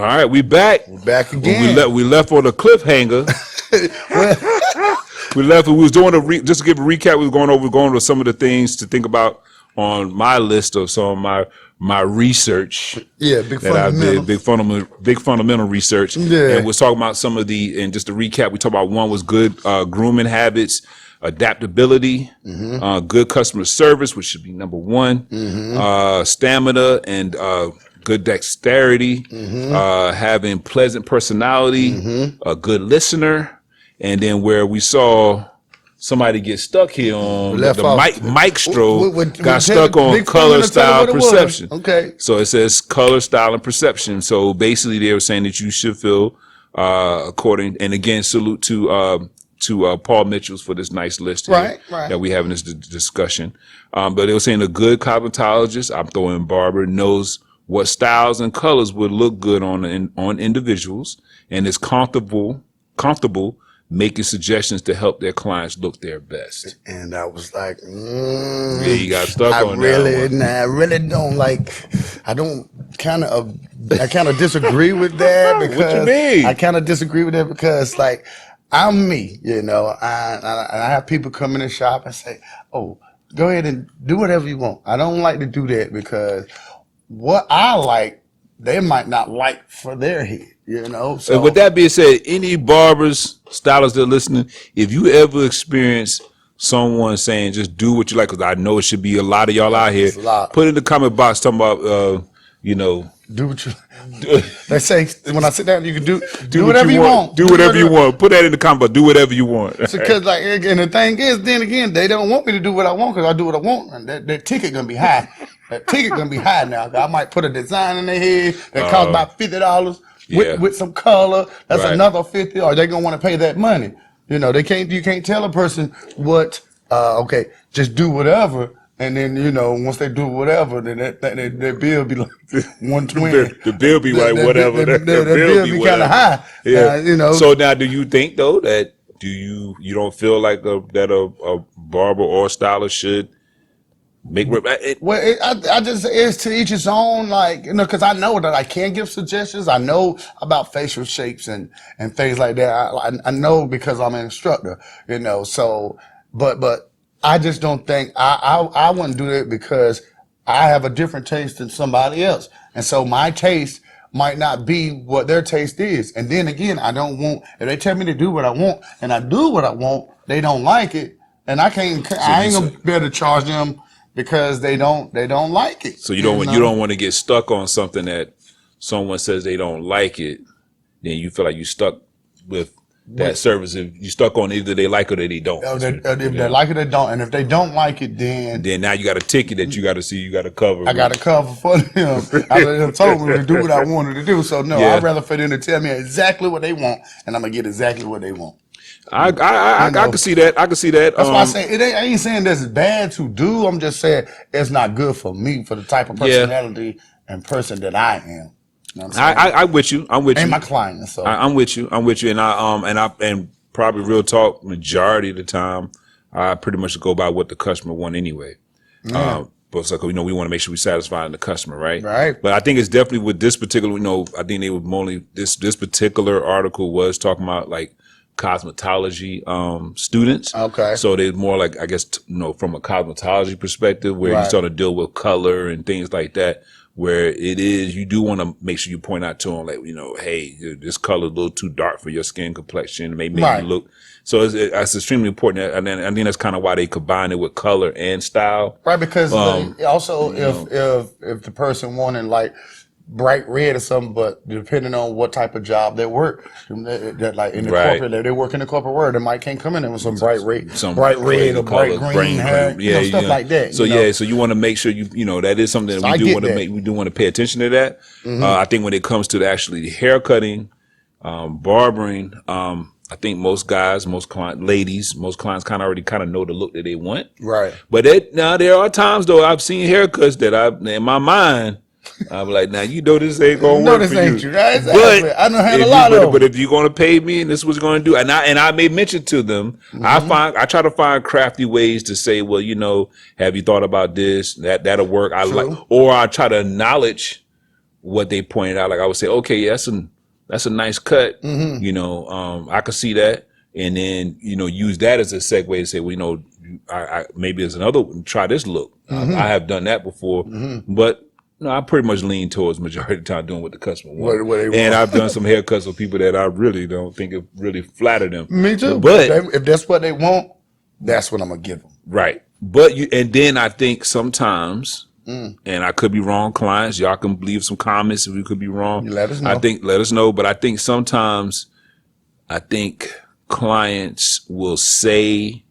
All right, we back. We're back again. We left on a cliffhanger. We was doing just to give a recap. We were going over some of the things to think about on my list of some of my research. Yeah, big fundamental research. Yeah, and we're talking about some of and just to recap, we talked about one was good grooming habits, adaptability, good customer service, which should be number one, stamina and good dexterity, having pleasant personality, a good listener, and then where we saw somebody get stuck here on Mikestro got stuck on color, style, perception. Okay. So it says color, style, and perception. So basically they were saying that you should feel according, and again, salute to Paul Mitchell's for this nice list here that we have in this discussion. But they were saying a good cosmetologist, I'm throwing Barber, knows what styles and colors would look good on individuals and is comfortable making suggestions to help their clients look their best. And I was like, yeah, you got stuck on that one. I really don't like, I kind of disagree with that because what you mean? I kind of disagree with that because like, I'm me, you know, I have people come in the shop and say, oh, go ahead and do whatever you want. I don't like to do that because what I like, they might not like for their head, you know. So with that being said, any barbers, stylists that are listening, if you ever experience someone saying just do what you like, because I know it should be a lot of y'all out here, put in the comment box talking about, do what you. They say when I sit down, you can do whatever you want. Do whatever you want. Put that in the comment box. Do whatever you want. Because and the thing is, then again, they don't want me to do what I want because I do what I want, and that ticket gonna be high. That ticket gonna be high now. I might put a design in their head that costs about $50 with some color. That's another $50. Or they gonna want to pay that money. You know, you can't tell a person what. Okay, just do whatever. And then, you know, once they do whatever, then their bill be like 120. The bill be like whatever. The bill be kind of high. Yeah. You know. So now, do you think though that you don't feel like that a barber or stylist should make? Well, I just it's to each his own. Like, you know, because I know that I can give suggestions. I know about facial shapes and things like that. I know because I'm an instructor. You know, so but. I just don't think I wouldn't do that because I have a different taste than somebody else. And so my taste might not be what their taste is. And then again, I don't want, if they tell me to do what I want and I do what I want, they don't like it. And I ain't gonna be able to charge them because they don't like it. So you don't want to get stuck on something that someone says they don't like it. Then you feel like you stuck with that service. If you stuck on either they like it or they don't. If they like it, they don't. And if they don't like it, then now you got a ticket that you got to see. You got to cover. I got to cover for them. I told them to do what I wanted to do. So no, I'd rather for them to tell me exactly what they want, and I'm gonna get exactly what they want. I can see that. I can see that. That's why I say I ain't saying this is bad to do. I'm just saying it's not good for me, for the type of personality and person that I am. You know I'm with you. And my client. So I'm with you. And probably real talk, majority of the time, I pretty much go by what the customer want anyway. Yeah. But it's like, we want to make sure we satisfy the customer, right? Right. But I think it's definitely with this particular, I think they were only this particular article was talking about like cosmetology students. Okay. So they're more like, I guess, from a cosmetology perspective, where you start to deal with color and things like that. Where it is, you do want to make sure you point out to them, like, hey, this color is a little too dark for your skin complexion. Maybe you look. So it's extremely important. And I think that's kind of why they combine it with color and style. Right, because also if the person wanted like bright red or something, but depending on what type of job they work, that like in the corporate, they work in the corporate world, they might can't come in there with some bright red or bright green hair, stuff like that. So so you want to make sure that is something that we do want to make. We do want to pay attention to that. I think when it comes to actually hair cutting, barbering, I think most guys, most clients kind of already know the look that they want. Right. But now there are times though I've seen haircuts that in my mind, I'm like, now this ain't gonna work for you. Right? But I know had a lot of them. But if you're gonna pay me, and this is what you're gonna do, and I may mention to them, I try to find crafty ways to say, well, have you thought about this? That'll work. Or I try to acknowledge what they pointed out. Like I would say, okay, yeah, that's a nice cut. I could see that. And then, use that as a segue to say, well, I maybe as another try this look. I have done that before, but I pretty much lean towards majority of the time doing what the customer wants. What they want. And I've done some haircuts for people that I really don't think it really flatter them. Me too. But if that's what they want, that's what I'm gonna give them. right. But and then I think sometimes, and I could be wrong, clients, y'all can leave some comments if we could be wrong. Let us know. Let us know. But I think sometimes, clients will say,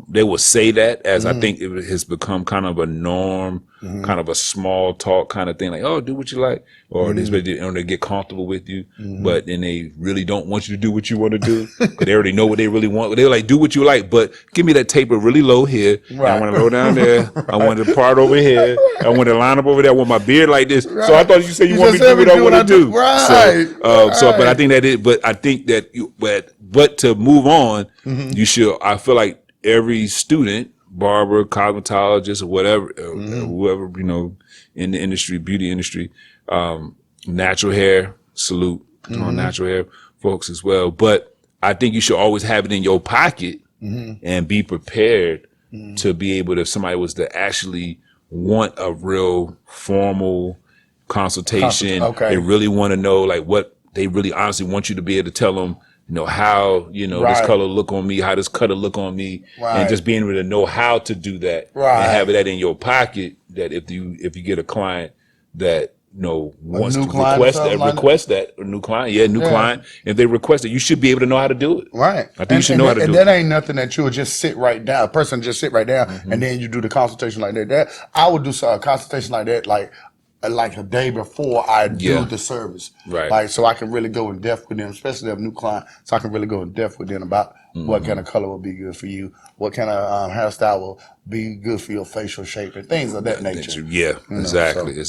they will say that as I think it has become kind of a norm, kind of a small talk kind of thing, like, oh, do what you like, or they get comfortable with you, but then they really don't want you to do what you want to do because they already know what they really want. They're like, do what you like, but give me that taper really low here. Right. I want to low down there. I want the part over here. I want to line up over there. I want my beard like this. Right. So I thought you said you want me to do what I want to do. Right. But I think but to move on, you should. I feel like every student, barber, cosmetologist, or whatever, whoever in the industry, beauty industry, natural hair, salute on natural hair folks as well. But I think you should always have it in your pocket and be prepared to be able to. If somebody was to actually want a real formal consultation, they really want to know like what they really honestly want you to be able to tell them. How, this color look on me, how this cutter look on me, and just being able to know how to do that and have that in your pocket, that if you get a client that, wants to request that, a new client, client, if they request it, you should be able to know how to do it. Right. I think you should know how to do it. And that ain't nothing that you would just sit right down, a person just sit right down, and then you do the consultation like that. I would do a consultation like that, like a day before I do the service. Right. Like, so I can really go in depth with them, especially if a new client, so I can really go in depth with them about what kind of color will be good for you, what kind of hairstyle will be good for your facial shape and things of that nature. Yeah, exactly.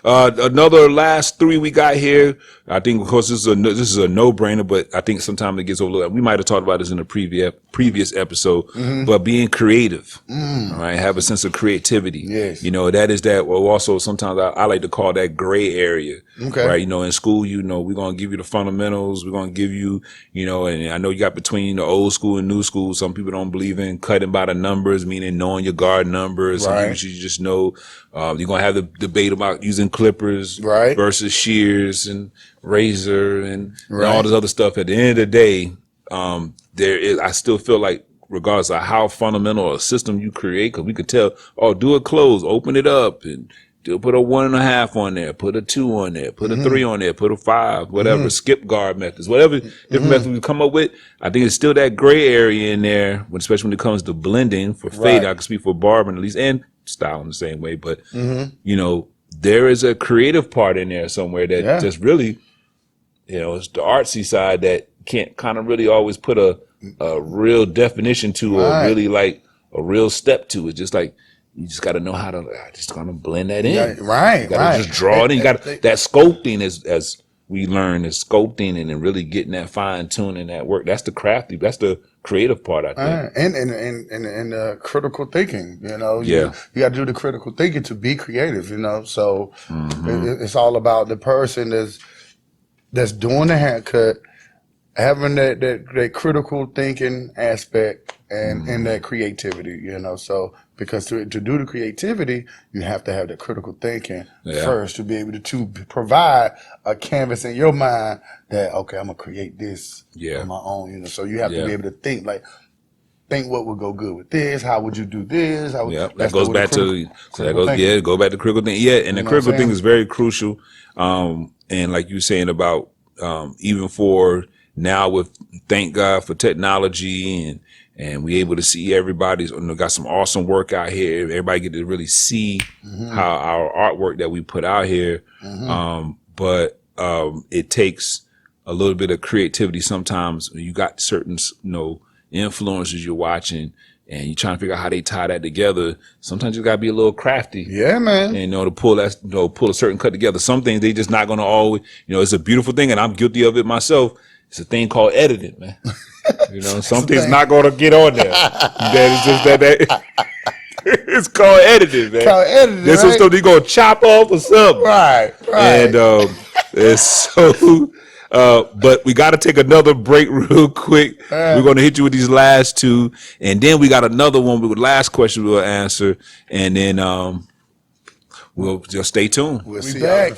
Another last three we got here. I think, of course, this is a no-brainer, but I think sometimes it gets overlooked. We might have talked about this in a previous episode, but being creative, all right, have a sense of creativity. Yes. That is that. Well, also sometimes I like to call that gray area. Okay. Right. In school, we're gonna give you the fundamentals. We're gonna give you, and I know you got between the old school and new school. Some people don't believe in cutting by the numbers, meaning knowing your guard numbers. Some people should just know. You're gonna have the debate about using clippers versus shears and razor and all this other stuff. At the end of the day, I still feel like, regardless of how fundamental a system you create, because we could tell, do it closed, open it up, and put a 1.5 on there, put a 2 on there, put a 3 on there, put a 5, whatever, skip guard methods, whatever different methods we come up with. I think it's still that gray area in there, especially when it comes to blending for fade. I can speak for barbering at least, and styling the same way, but there is a creative part in there somewhere that just really, it's the artsy side that can't kind of really always put a real definition to, or really like a real step to it. Just like, you just got to know how to just kind of blend that in. You got to just draw it in. You got that sculpting, as we learn, is sculpting and then really getting that fine tuning, that work. That's the crafty. That's the creative part, I think. And critical thinking. You got to do the critical thinking to be creative. So it's all about the person that's doing the haircut, having that critical thinking aspect and that creativity. So. Because to do the creativity, you have to have the critical thinking first to be able to provide a canvas in your mind that, okay, I'm going to create this on my own, So you have to be able to think what would go good with this. How would you do this? That goes back to go back to critical thinking. Yeah, and the critical thinking is very crucial. And like you were saying about even for now, with thank God for technology and we able to see everybody's got some awesome work out here. Everybody get to really see how our artwork that we put out here. But it takes a little bit of creativity. Sometimes you got certain, influencers you're watching and you're trying to figure out how they tie that together. Sometimes you gotta be a little crafty. Yeah, man. And, to pull that, pull a certain cut together. Some things they just not gonna always, it's a beautiful thing and I'm guilty of it myself. It's a thing called editing, man. Something's not going to get on there. That is just that. It's called editing, man. Called editing, This was right? stuff you gonna chop off or something. Right. And so, but we got to take another break real quick. We're going to hit you with these last two, and then we got another one with last question we'll answer, and then we'll just stay tuned. We'll see y'all.